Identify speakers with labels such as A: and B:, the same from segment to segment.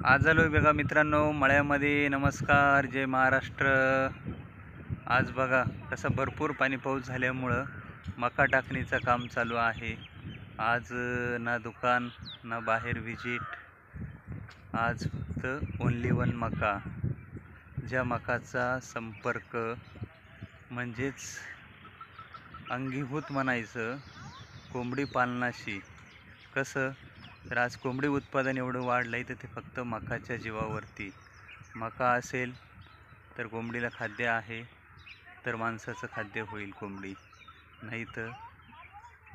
A: आज आलोय बघा मित्रांनो मळ्यामध्ये। नमस्कार, जय महाराष्ट्र। आज बघा कसं भरपूर पाऊस झाल्यामुळं मका टाकणीचं काम चालू आहे। आज ना दुकान ना बाहेर विजिट, आज फक्त ओनली वन मका। ज्या मकाचा संपर्क म्हणजेच अंगीभूत म्हणायचं कोंबडी पालनाशी। कसं तर आज कोंबडी उत्पादन एवढं वाढलंय तर ते फक्त मकाच्या जीवावरती। मका असेल तर कोंबडीला खाद्य आहे, तर माणसाचं खाद्य होईल कोंबडी, नाही तर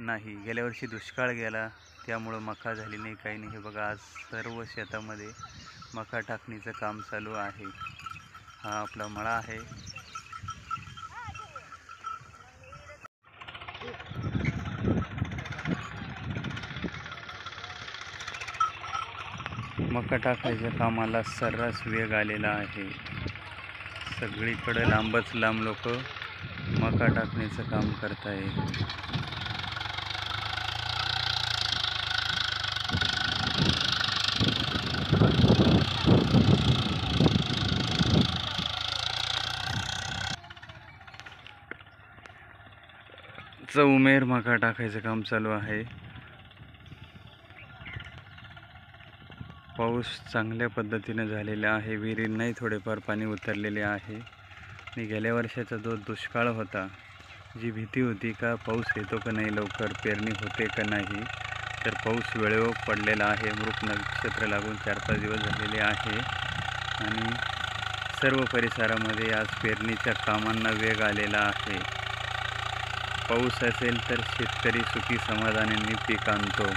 A: नाही। गेल्या वर्षी दुष्काळ गेला त्यामुळं मका झाली नाही, काही नाही। हे बघा आज सर्व शेतामध्ये मका टाकणीचं काम चालू आहे। हा आपला मळा आहे। मका टाकायच्या कामाला सर्रास वेग आलेला आहे। सगळीकडे लांबच लांब लोक मका टाकण्याचं काम करत आहे। चौमेर मका टाकायचं काम चालू आहे। पाऊस चांगल्या पद्धतीने झालेला आहे। विहिरींनाही थोडेफार पाणी उतरलेले आहे। आणि गेल्या वर्षाचा जो दुष्काळ होता, जी भीती होती का पाऊस येतो का नाही, लवकर पेरणी होते का नाही, तर पाऊस वेळेवर पडलेला आहे। मृग नक्षत्र लागून 4-5 दिवस झालेले आहे आणि सर्व परिसरामध्ये आज पेरणीच्या कामांना वेग आलेला आहे। पाऊस असेल तर शेतकरी सुखी समाधानाने पीक आणतो।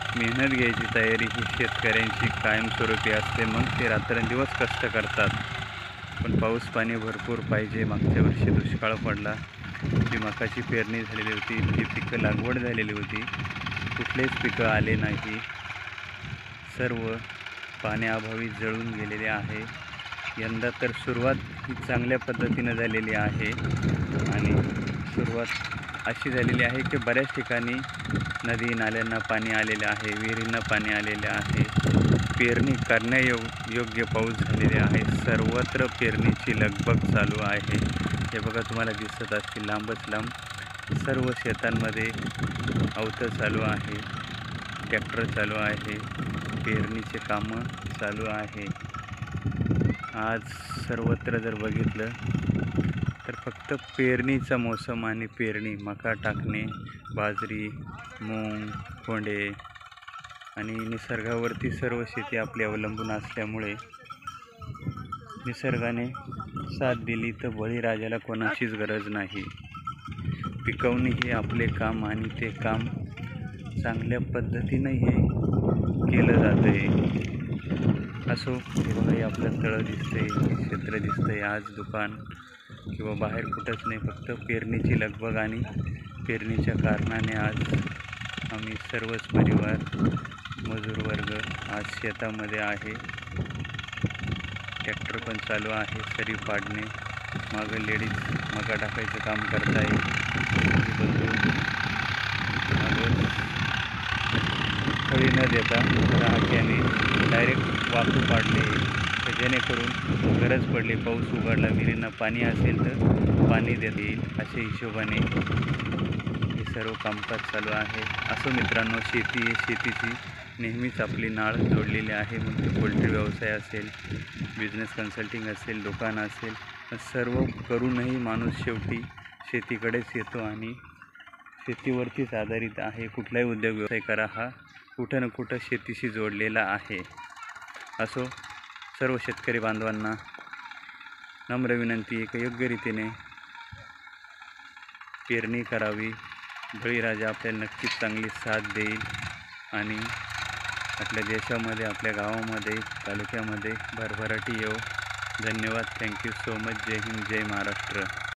A: मेहनत घ्यायची तयारी ही शेतकऱ्यांची कायमस्वरूपी असते, मग ते रात्रंदिवस कष्ट करतात। पण पाऊस पाणी भरपूर पाहिजे। मागच्या वर्षी दुष्काळ पडला, जी मकाची पेरणी झालेली होती, जी पिकं लागवड झालेली होती, कुठलेच पिकं आले नाही। सर्व पाण्याअभावी जळून गेलेले आहे। यंदा तर सुरुवात ही चांगल्या पद्धतीनं झालेली आहे आणि सुरुवात अशी झालेली आहे की बऱ्याच ठिकाणी नदी नाल्यांना पाणी आलेले आहे, विहिरींना पाणी आलेले आहे। पेरणी करण्यायोग्य पाऊस झालेले आहे। सर्वत्र पेरणीची लगबग चालू आहे। हे बघा तुम्हाला दिसत असतील लांबच लांब सर्व शेतांमध्ये अवतं चालू आहे, ट्रॅक्टर चालू आहे, पेरणीचे कामं चालू आहे। आज सर्वत्र जर बघितलं तर फक्त पेरणीचा मोसम आणि पेरणी, मका टाकणे, बाजरी, मूग, कोंडे आणि निसर्गावरती सर्व शेती आपली अवलंबून असल्यामुळे निसर्गाने साथ दिली तर बळीराजाला कोणाचीच गरज नाही। पिकवणे हे आपले काम आणि ते काम चांगल्या पद्धतीनं हे केलं जातं आहे। असो, हे बघा आपलं तळं दिसतंय, क्षेत्र दिसतंय। आज दुकान किंवा बाहेर कुठंच नाही, फक्त पेरणीची लगबग आणि पेरणीच्या कारणाने आज आम्ही सर्वच परिवार, मजूर वर्ग आज शेतामध्ये आहे। ट्रॅक्टर पण चालू आहे, सरी पाडणे, मागं लेडीज मका टाकायचं काम करत आहे। मागं फळी न देता राहत्याने डायरेक्ट वाफू पाडले, तर जेणेकरून गरज पडली, पाऊस उघडला, विहिरींना पाणी असेल तर पाणी देता येईल, अशा हिशोबाने हे सर्व कामकाज चालू आहे। असो मित्रांनो, शेती ही शेतीची नेहमीच आपली नाळ जोडलेली आहे। मग ते पोल्ट्री व्यवसाय असेल, बिझनेस कन्सल्टिंग असेल, दुकान असेल, सर्व करूनही माणूस शेवटी शेतीकडेच येतो आणि शेतीवरतीच आधारित आहे। कुठलाही उद्योग व्यवसाय करा, हा कुठं ना कुठं शेतीशी जोडलेला आहे। असो, सर्व शेतकरी बांधवांना नम्र विनंती आहे की योग्य रीतीने पेरणी करावी। बळीराजा आपल्याला नक्कीच चांगली साथ देईल आणि आपल्या देशामध्ये, आपल्या गावामध्ये, तालुक्यामध्ये भरभराटी येऊ। धन्यवाद, थँक्यू सो मच। जय हिंद, जय महाराष्ट्र।